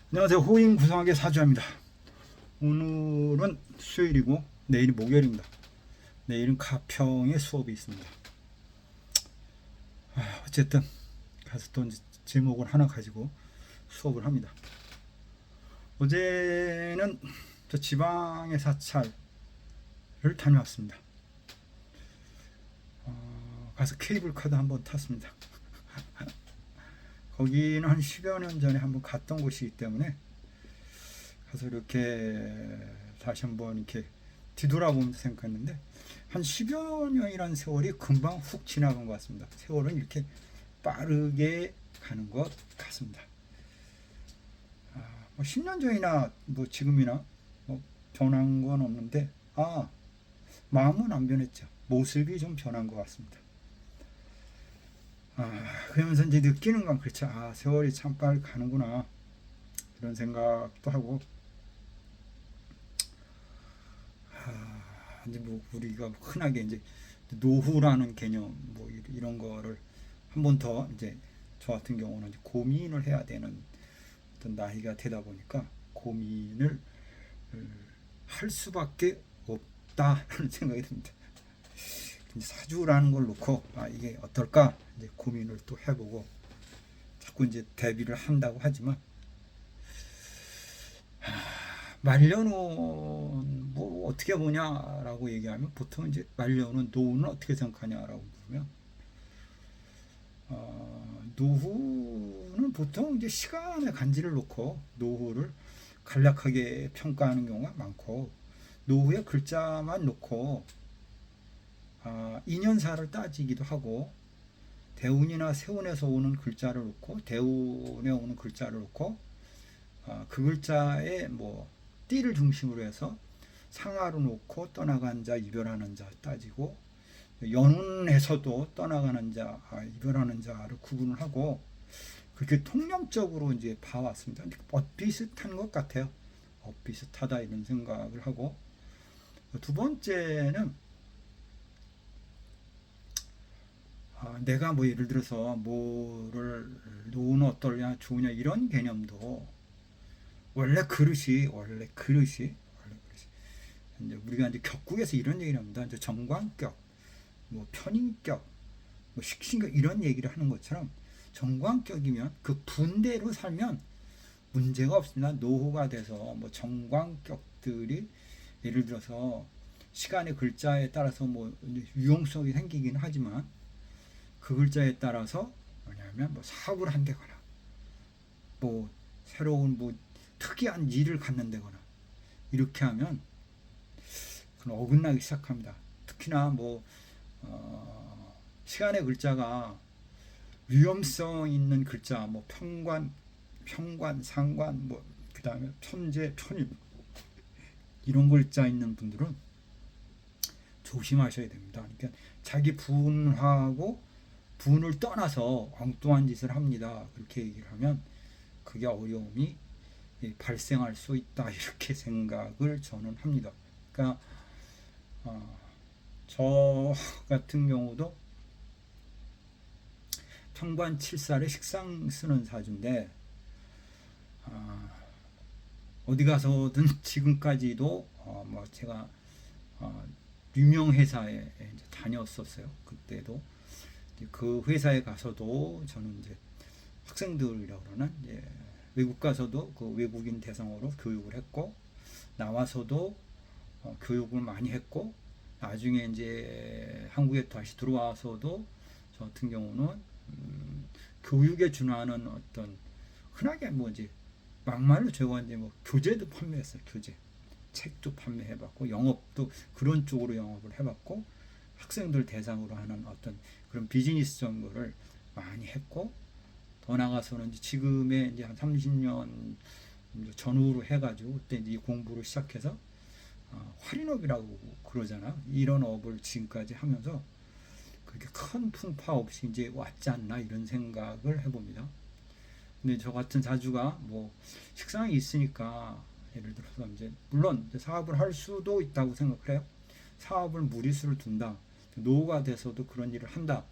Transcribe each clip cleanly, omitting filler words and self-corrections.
안녕하세요. 호인 구성하게 사주합니다. 오늘은 수요일이고 내일이 목요일입니다. 내일은 가평에 수업이 있습니다. 어쨌든 가서 또 제목을 하나 가지고 수업을 합니다. 어제는 저 지방의 사찰을 다녀왔습니다. 가서 케이블카도 한번 탔습니다. 거기는 한 10여 년 전에 한번 갔던 곳이기 때문에 가서 이렇게 다시 한번 이렇게 뒤돌아보면서 생각했는데 한 10여 년이라는 세월이 금방 훅 지나간 것 같습니다. 세월은 이렇게 빠르게 가는 것 같습니다. 뭐 10년 전이나 뭐 지금이나 뭐 변한 건 없는데 마음은 안 변했죠. 모습이 좀 변한 것 같습니다. 그러면서 이제 느끼는 건 그렇죠. 세월이 참 빨리 가는구나 이런 생각도 하고 이제 뭐 우리가 흔하게 이제 노후라는 개념 뭐 이런 거를 한 번 더 이제 저 같은 경우는 이제 고민을 해야 되는 어떤 나이가 되다 보니까 고민을 할 수밖에 없다라는 생각이 듭니다. 사주라는 걸 놓고 이게 어떨까 이제 고민을 또 해보고 자꾸 이제 대비를 한다고 하지만 말년은 뭐 어떻게 보냐라고 얘기하면 보통 이제 말년은 노후는 어떻게 생각하냐라고 물으면 노후는 보통 이제 시간의 간지를 놓고 노후를 간략하게 평가하는 경우가 많고 노후의 글자만 놓고 인연사를 따지기도 하고 대운이나 세운에서 오는 글자를 놓고 대운에 오는 글자를 놓고 그 글자에 뭐 띠를 중심으로 해서 상하로 놓고 떠나간 자 이별하는 자 따지고 연운에서도 떠나가는 자 이별하는 자를 구분을 하고 그렇게 통념적으로 이제 봐왔습니다. 비슷한 것 같아요. 비슷하다 이런 생각을 하고 두 번째는 내가 뭐 예를 들어서 뭐를 노는 어떠냐 좋으냐 이런 개념도 원래 그릇이 이제 우리가 이제 격국에서 이런 얘기를 합니다. 이제 정관격, 뭐 편인격, 뭐 식신격 이런 얘기를 하는 것처럼 정관격이면 그 분대로 살면 문제가 없습니다. 노후가 돼서 뭐 정관격들이 예를 들어서 시간의 글자에 따라서 뭐 유용성이 생기긴 하지만 그 글자에 따라서 뭐냐면 뭐 사업을 한다거나 뭐 새로운 뭐 특이한 일을 갖는다거나 이렇게 하면 그건 어긋나기 시작합니다. 특히나 뭐 시간의 글자가 위험성 있는 글자 뭐 평관, 상관 뭐 그다음에 편재, 편입 이런 글자 있는 분들은 조심하셔야 됩니다. 그러니까 자기 분하고 분을 떠나서 엉뚱한 짓을 합니다. 그렇게 얘기를 하면 그게 어려움이 발생할 수 있다 이렇게 생각을 저는 합니다. 그러니까 저 같은 경우도 평관 7살에 식상 쓰는 사주인데 어디 가서든 지금까지도 뭐 제가 유명 회사에 다녔었어요. 그때도 그 회사에 가서도 저는 이제 학생들이라고 그러나 이제 외국 가서도 그 외국인 대상으로 교육을 했고 나와서도 교육을 많이 했고 나중에 이제 한국에 다시 들어와서도 저 같은 경우는 교육에 준하는 어떤 흔하게 뭐 이제 막말로 제가 이제 뭐 교재도 판매했어요. 교재 책도 판매해봤고 영업도 그런 쪽으로 영업을 해봤고 학생들 대상으로 하는 어떤 그런 비즈니스 정보를 많이 했고 더 나가서는 이제 지금의 이제 한 30년 전후로 해가지고 그때 이제 공부를 시작해서 활인업이라고 그러잖아. 이런 업을 지금까지 하면서 그렇게 큰 풍파 없이 이제 왔지 않나 이런 생각을 해봅니다. 근데 저 같은 사주가 뭐 식상이 있으니까 예를 들어서 이제 물론 사업을 할 수도 있다고 생각을 해요. 사업을 무리수를 둔다. 노후가 돼서도 그런 일을 한다.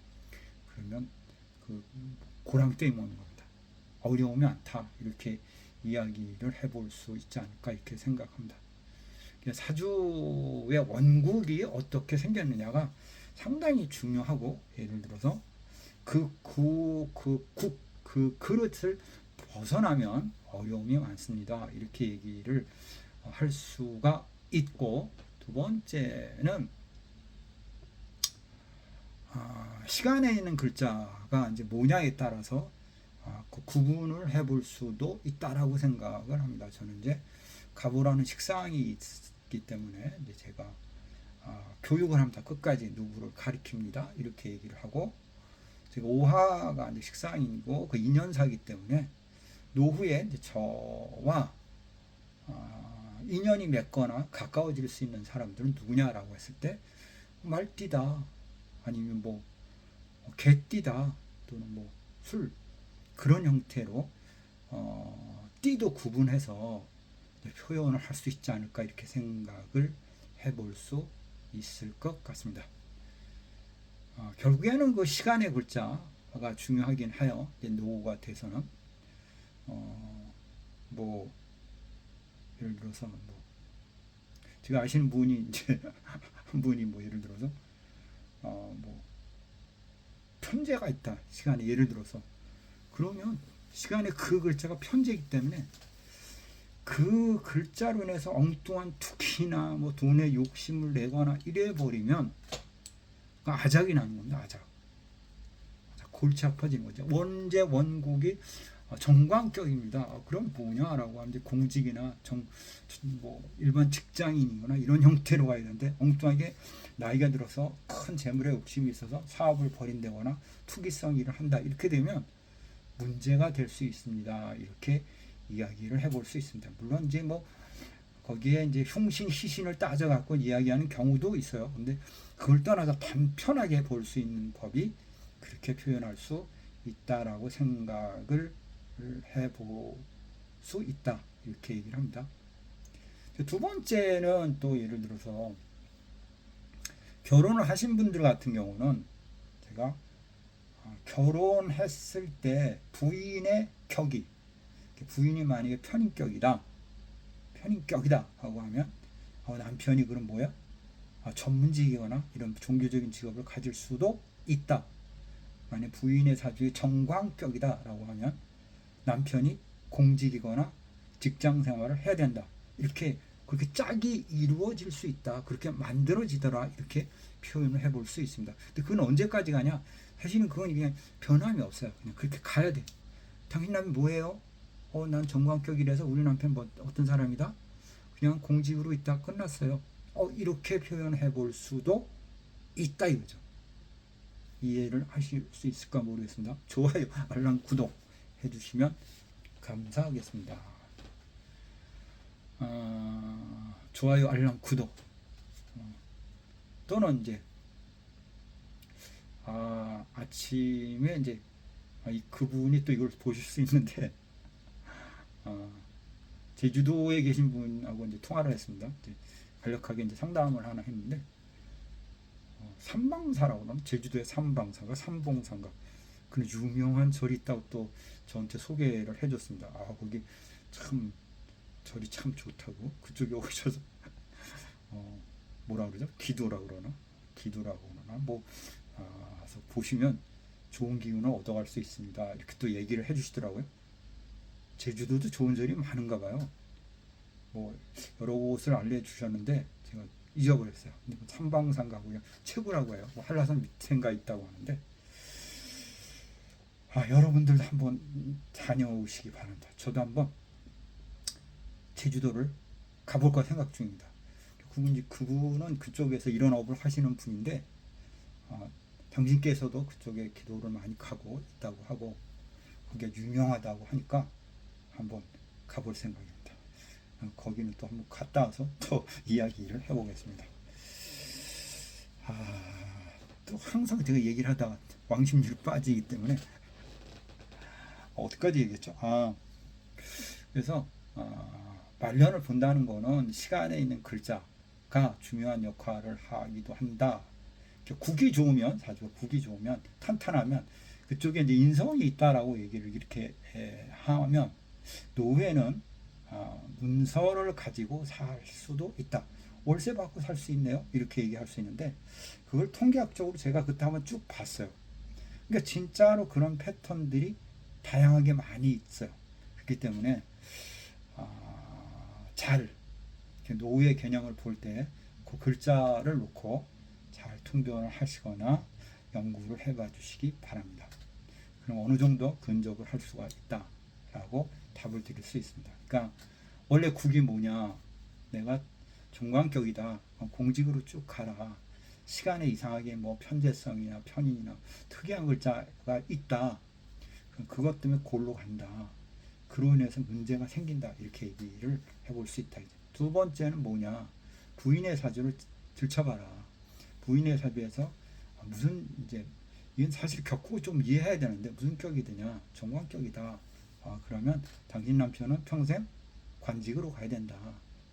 그러면 그 고랑땡이 먹는 겁니다. 어려움이 않다. 이렇게 이야기를 해볼 수 있지 않을까 이렇게 생각합니다. 사주의 원국이 어떻게 생겼느냐가 상당히 중요하고, 예를 들어서 그 그릇을 벗어나면 어려움이 많습니다. 이렇게 얘기를 할 수가 있고, 두 번째는 시간에 있는 글자가 이제 뭐냐에 따라서 그 구분을 해볼 수도 있다라고 생각을 합니다. 저는 이제 가보라는 식상이 있기 때문에 이제 제가 교육을 합니다. 끝까지 누구를 가리킵니다. 이렇게 얘기를 하고, 제가 오화가 이제 식상이고 그 인연사이기 때문에 노후에 이제 저와 인연이 맺거나 가까워질 수 있는 사람들은 누구냐라고 했을 때 말띠다, 아니면 뭐 개띠다, 또는 뭐 술, 그런 형태로 띠도 구분해서 표현을 할 수 있지 않을까 이렇게 생각을 해볼 수 있을 것 같습니다. 결국에는 그 시간의 글자가 중요하긴 해요. 노후가 돼서는 뭐 예를 들어서 뭐 제가 아시는 분이 이제 한 분이 뭐 예를 들어서 뭐 편제가 있다, 시간에 예를 들어서, 그러면 시간에 그 글자가 편제이기 때문에 그 글자로 인해서 엉뚱한 투기나 뭐 돈에 욕심을 내거나 이래 버리면 아작이 나는 겁니다. 아작 골치 아파지는 거죠. 원제 원국이 정관격입니다. 그럼 뭐냐라고 하면 이제 공직이나 뭐 일반 직장인이거나 이런 형태로 가야 되는데, 엉뚱하게 나이가 들어서 큰 재물에 욕심이 있어서 사업을 벌인다거나 투기성 일을 한다, 이렇게 되면 문제가 될 수 있습니다. 이렇게 이야기를 해볼 수 있습니다. 물론 이제 뭐 거기에 이제 흉신 희신을 따져 갖고 이야기하는 경우도 있어요. 근데 그걸 떠나서 단편하게 볼 수 있는 법이 그렇게 표현할 수 있다라고 생각을 해볼 수 있다, 이렇게 얘기를 합니다. 두 번째는 또 예를 들어서 결혼을 하신 분들 같은 경우는 제가 결혼했을 때 부인의 격이, 부인이 만약에 편인격이다 하고 하면 남편이 그럼 뭐야? 전문직이거나 이런 종교적인 직업을 가질 수도 있다. 만약 부인의 사주에 정광격이다 라고 하면 남편이 공직이거나 직장 생활을 해야 된다, 이렇게 그렇게 짝이 이루어질 수 있다, 그렇게 만들어지더라, 이렇게 표현을 해볼 수 있습니다. 근데 그건 언제까지 가냐? 사실은 그건 그냥 변함이 없어요. 그냥 그렇게 가야 돼. 당신 남이 뭐예요? 난 정광격이라서 우리 남편 뭐 어떤 사람이다? 그냥 공직으로 있다, 끝났어요. 이렇게 표현해 볼 수도 있다, 이거죠. 이해를 하실 수 있을까 모르겠습니다. 좋아요, 알람, 구독 해주시면 감사하겠습니다. 좋아요, 알람, 구독, 또는 이제 아침에 이제 그분이 또 이걸 보실 수 있는데, 제주도에 계신 분하고 이제 통화를 했습니다. 이제 간략하게 이제 상담을 하나 했는데, 삼방사라고 그러면 제주도의 삼방사가 삼봉산가, 그 유명한 절이 있다고 또 저한테 소개를 해줬습니다. 거기 참 절이 참 좋다고, 그쪽에 오셔서 뭐라 그러죠? 기도라고 그러나 뭐 그래서 보시면 좋은 기운을 얻어갈 수 있습니다, 이렇게 또 얘기를 해주시더라고요. 제주도도 좋은 절이 많은가 봐요. 뭐 여러 곳을 알려주셨는데 제가 잊어버렸어요. 근데 삼방산가 그냥 최고라고 해요. 뭐 한라산 밑엔가 있다고 하는데, 여러분들도 한번 다녀오시기 바랍니다. 저도 한번 제주도를 가볼까 생각 중입니다. 그분은 그쪽에서 이런 업을 하시는 분인데, 당신께서도 그쪽에 기도를 많이 가고 있다고 하고 거기가 유명하다고 하니까 한번 가볼 생각입니다. 거기는 또 한번 갔다 와서 또 이야기를 해보겠습니다. 또 항상 제가 얘기를 하다가 왕심률 빠지기 때문에 어디까지 얘기했죠? 그래서 말년을 본다는 거는 시간에 있는 글자가 중요한 역할을 하기도 한다. 국이 좋으면, 사주가 국이 좋으면, 탄탄하면 그쪽에 이제 인성이 있다라고 얘기를 이렇게 하면 노회는 문서를 가지고 살 수도 있다. 월세 받고 살 수 있네요. 이렇게 얘기할 수 있는데 그걸 통계학적으로 제가 그때 한번 쭉 봤어요. 그러니까 진짜로 그런 패턴들이 다양하게 많이 있어요. 그렇기 때문에 잘 노후의 개념을 볼 때 그 글자를 놓고 잘 통변을 하시거나 연구를 해봐 주시기 바랍니다. 그럼 어느 정도 근접을 할 수가 있다라고 답을 드릴 수 있습니다. 그러니까 원래 국이 뭐냐, 내가 종관격이다, 공직으로 쭉 가라, 시간에 이상하게 뭐 편재성이나 편인이나 특이한 글자가 있다, 그것 때문에 골로 간다, 그로 인해서 문제가 생긴다, 이렇게 얘기를 해볼 수 있다. 두 번째는 뭐냐, 부인의 사주를 들춰봐라. 부인의 사주에서 무슨, 이제 이건 사실 겪고 좀 이해해야 되는데 무슨 격이 되냐, 정관격이다. 그러면 당신 남편은 평생 관직으로 가야 된다,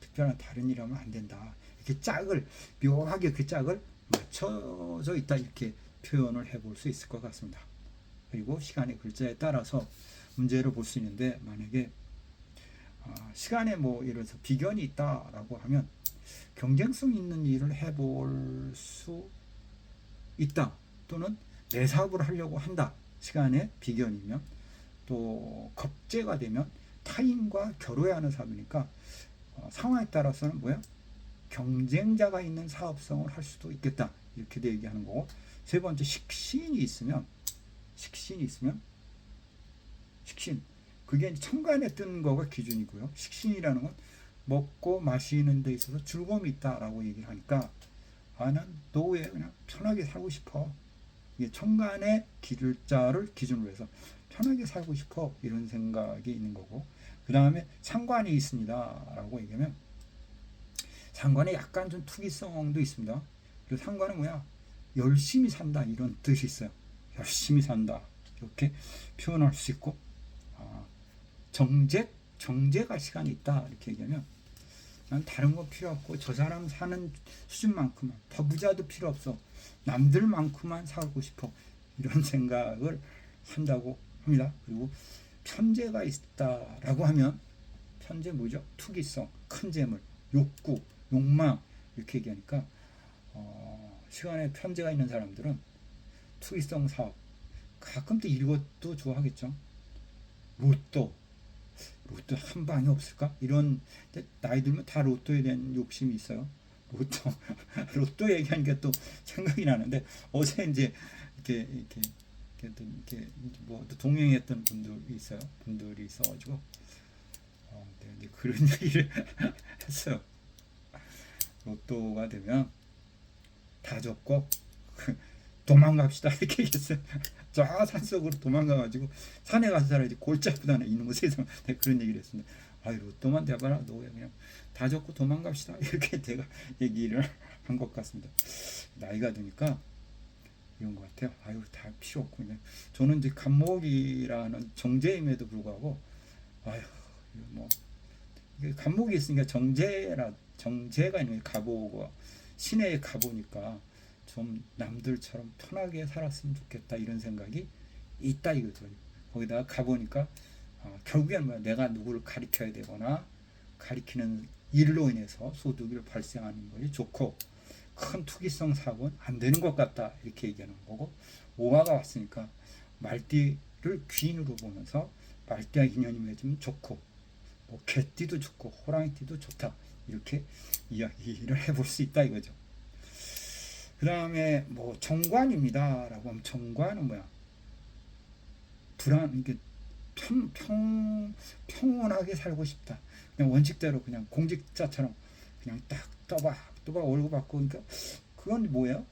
특별한 다른 일 하면 안 된다, 이렇게 짝을 묘하게 그 짝을 맞춰져 있다, 이렇게 표현을 해볼 수 있을 것 같습니다. 그리고 시간의 글자에 따라서 문제를 볼 수 있는데, 만약에 시간에 뭐 예를 들어서 비견이 있다라고 하면 경쟁성 있는 일을 해볼 수 있다, 또는 내 사업을 하려고 한다, 시간에 비견이면. 또 겁재가 되면 타인과 겨뤄야 하는 사업이니까 상황에 따라서는 뭐야, 경쟁자가 있는 사업성을 할 수도 있겠다, 이렇게도 얘기하는 거고. 세 번째, 식신이 있으면 식신, 그게 천간에 뜬 거가 기준이고요. 식신이라는 건 먹고 마시는 데 있어서 즐거움이 있다라고 얘기를 하니까, 난 노후에 그냥 편하게 살고 싶어, 이게 천간의 길자를 기준으로 해서 편하게 살고 싶어, 이런 생각이 있는 거고. 그 다음에 상관이 있습니다 라고 얘기하면, 상관에 약간 좀 투기성도 있습니다. 그리고 상관은 뭐야, 열심히 산다, 이런 뜻이 있어요. 열심히 산다, 이렇게 표현할 수 있고. 정제가 시간이 있다, 이렇게 얘기하면, 난 다른 거 필요 없고 저 사람 사는 수준만큼만, 더 부자도 필요 없어, 남들만큼만 살고 싶어, 이런 생각을 한다고 합니다. 그리고 편재가 있다라고 하면, 편재 뭐죠? 투기성, 큰 재물, 욕구, 욕망, 이렇게 얘기하니까 시간에 편재가 있는 사람들은 투기성 사업, 가끔 또 이것도 좋아하겠죠. 로또 한 방이 없을까? 이런, 나이 들면 다 로또에 대한 욕심이 있어요. 로또 얘기하니까 또 생각이 나는데, 어제 이제 이렇게 뭐 동행했던 분들이 있어가지고 이제 그런 얘기를 했어요. 로또가 되면 다 접고 도망갑시다, 이렇게 얘기했어요. 저 산속으로 도망가가지고 산에 가서 살아야지, 골짜기보다는 이놈의 세상, 그런 얘기를 했습니다. 로또만 대봐라, 노예 그냥 다 접고 도망갑시다, 이렇게 제가 얘기를 한 것 같습니다. 나이가 드니까 이런 것 같아요. 다 필요 없고, 그냥 저는 이제 간목이라는 정제임에도 불구하고, 뭐 간목이 있으니까 정제가 있는 게 가보고 시내에 가보니까 좀 남들처럼 편하게 살았으면 좋겠다, 이런 생각이 있다, 이거죠. 거기다가 가보니까 결국에는 뭐야, 내가 누구를 가리켜야 되거나 가리키는 일로 인해서 소득이 발생하는 것이 좋고, 큰 투기성 사고는 안 되는 것 같다, 이렇게 얘기하는 거고. 오화가 왔으니까 말띠를 귀인으로 보면서 말띠와 인연이 맺으면 좋고, 뭐 개띠도 좋고 호랑이띠도 좋다, 이렇게 이야기를 해볼 수 있다, 이거죠. 그 다음에 뭐 정관입니다 라고 하면, 정관은 뭐야, 이게 평온하게 살고 싶다, 그냥 원칙대로 그냥 공직자처럼 그냥 딱 또박 월급 받고. 그러니까 그건 뭐예요?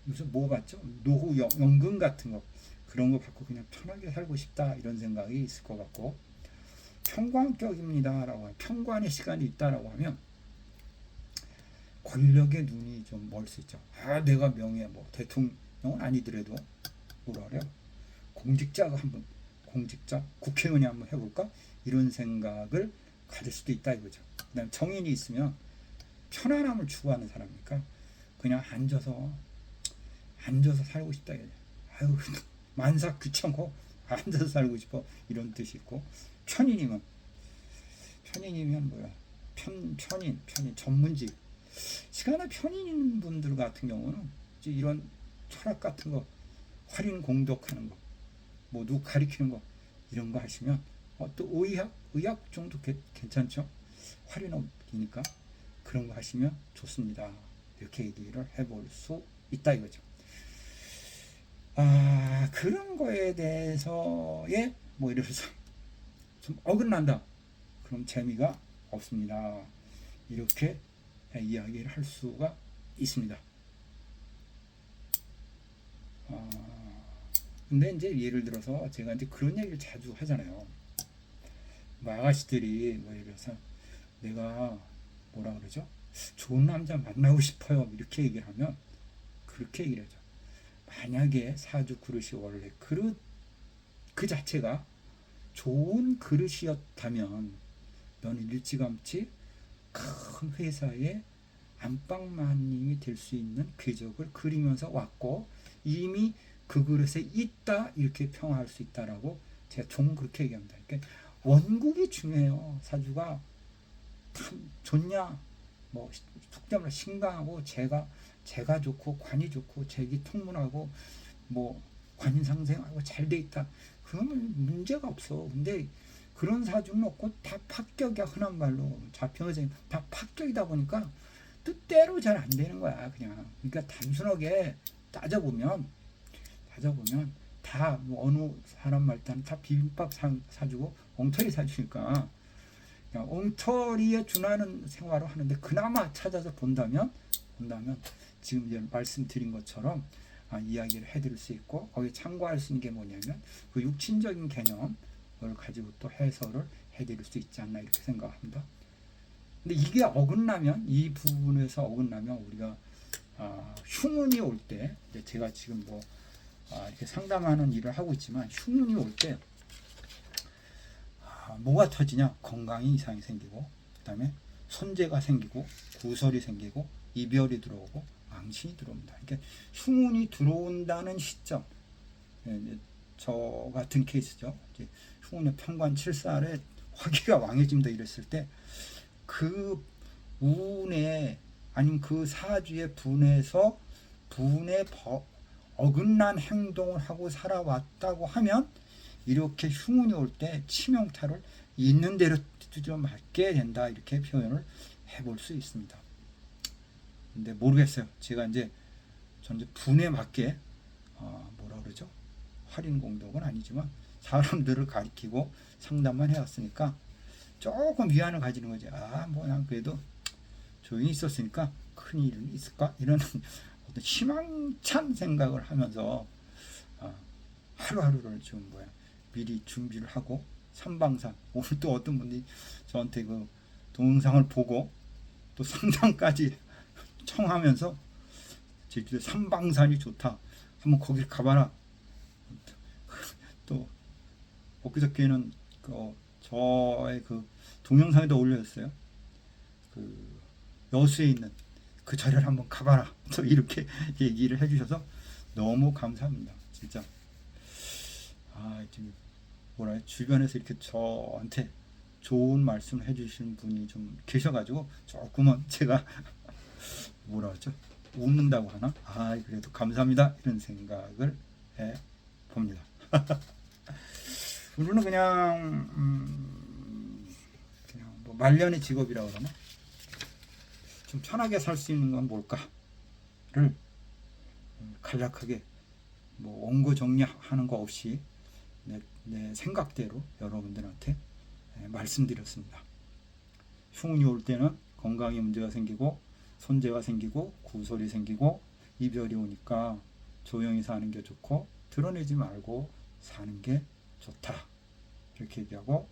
무슨 뭐 같죠? 노후 연금 같은 거, 그런 거 받고 그냥 편하게 살고 싶다, 이런 생각이 있을 것 같고. 평관격입니다 라고 하면, 평관의 시간이 있다라고 하면 권력의 눈이 좀 멀 수 있죠. 내가 명예, 뭐 대통령은 아니더라도 뭐라 그래요, 공직자 국회의원이 한번 해볼까, 이런 생각을 가질 수도 있다, 이거죠. 그다음 정인이 있으면 편안함을 추구하는 사람이니까 그냥 앉아서 살고 싶다, 만삭 귀찮고 앉아서 살고 싶어, 이런 뜻이 있고. 편인이면 뭐야? 편인 전문직. 시간에 편인인 분들 같은 경우는 이제 이런 철학 같은 거, 활인 공독하는 거, 뭐 누구 가리키는 거 이런 거 하시면 또 의학 정도 괜찮죠? 활인업이니까 그런 거 하시면 좋습니다. 이렇게 얘기를 해볼 수 있다 이거죠. 그런 거에 대해서의 뭐 예를 들어서 좀 어긋난다. 그럼 재미가 없습니다. 이렇게 이야기를 할 수가 있습니다. 근데 이제 예를 들어서 제가 이제 그런 얘기를 자주 하잖아요. 뭐 아가씨들이 뭐 예를 들어서 내가 뭐라 그러죠? 좋은 남자 만나고 싶어요. 이렇게 얘기를 하면 그렇게 얘기를 하죠. 만약에 사주 그릇이 원래 그릇 그 자체가 좋은 그릇이었다면 너는 일찌감치 큰 회사의 안방마님이 될 수 있는 궤적을 그리면서 왔고 이미 그 그릇에 있다 이렇게 평가할 수 있다라고 제가 종 그렇게 얘기합니다. 그러니까 원국이 중요해요. 사주가 참 좋냐 뭐 속담으로 신강하고 재가 좋고 관이 좋고 재기 통문하고 뭐 관인상생하고 잘 돼 있다. 그러면 문제가 없어. 근데 그런 사주는 없고 다 합격이야. 흔한 말로 자평의생 다 합격이다 보니까 뜻대로 잘 안 되는 거야. 그냥 그러니까 단순하게 따져보면 다 뭐 어느 사람 말단 다 비빔밥 사주고 엉터리 사주니까 그냥 엉터리에 준하는 생활을 하는데 그나마 찾아서 본다면 지금 이제 말씀드린 것처럼 이야기를 해드릴 수 있고 거기에 참고할 수 있는 게 뭐냐면 그 육친적인 개념을 가지고 또 해설을 해드릴 수 있지 않나 이렇게 생각합니다. 근데 이게 어긋나면 이 부분에서 어긋나면 우리가 흉운이 올 때 제가 지금 뭐 이렇게 상담하는 일을 하고 있지만 흉운이 올 때 뭐가 터지냐? 건강에 이상이 생기고 그다음에 손재가 생기고 구설이 생기고 이별이 들어오고 망신이 들어옵니다. 그러니까 흉운이 들어온다는 시점, 저 같은 케이스죠. 흉운의 편관 7살에 화기가 왕해진다 이랬을 때 그 운에 아니면 그 사주의 분에서 분에 어긋난 행동을 하고 살아왔다고 하면 이렇게 흉운이 올 때 치명타를 있는 대로 좀 맞게 된다 이렇게 표현을 해볼 수 있습니다. 근데 모르겠어요. 제가 이제 전제 분에 맞게 뭐라 그러죠? 활인공덕은 아니지만 사람들을 가리키고 상담만 해왔으니까 조금 위안을 가지는 거지. 뭐 난 그래도 조용히 있었으니까 큰 일은 있을까? 이런 어떤 희망찬 생각을 하면서 하루하루를 좀 미리 준비를 하고 삼방산 오늘 또 어떤 분이 저한테 그 동영상을 보고 또 상담까지 청하면서 제주도 삼방산이 좋다. 한번 거기를 가봐라. 또 엊그저께는 저의 그 동영상에도 올려졌어요. 그 여수에 있는 그 절을 한번 가봐라. 또 이렇게 얘기를 해주셔서 너무 감사합니다. 진짜. 지금 주변에서 이렇게 저한테 좋은 말씀을 해주시는 분이 좀 계셔가지고 조금은 제가 뭐라 하죠? 웃는다고 하나? 그래도 감사합니다. 이런 생각을 해 봅니다. 오늘은 그냥 뭐 말년의 직업이라고 그러나? 좀 편하게 살 수 있는 건 뭘까를 간략하게 뭐 원고 정리하는 거 없이 내 생각대로 여러분들한테 말씀드렸습니다. 흉운이 올 때는 건강에 문제가 생기고 손재가 생기고 구설이 생기고 이별이 오니까 조용히 사는 게 좋고 드러내지 말고 사는 게 좋다. 이렇게 얘기하고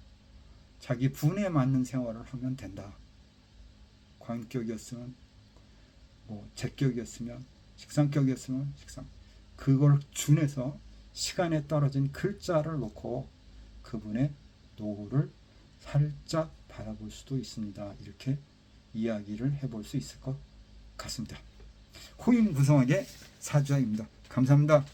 자기 분에 맞는 생활을 하면 된다. 관격이었으면 뭐 제격이었으면 식상격이었으면 식상 그걸 준해서 시간에 떨어진 글자를 놓고 그분의 노후를 살짝 바라볼 수도 있습니다. 이렇게 이야기를 해볼 수 있을 것 같습니다. 호인구성하게 사주아입니다. 감사합니다.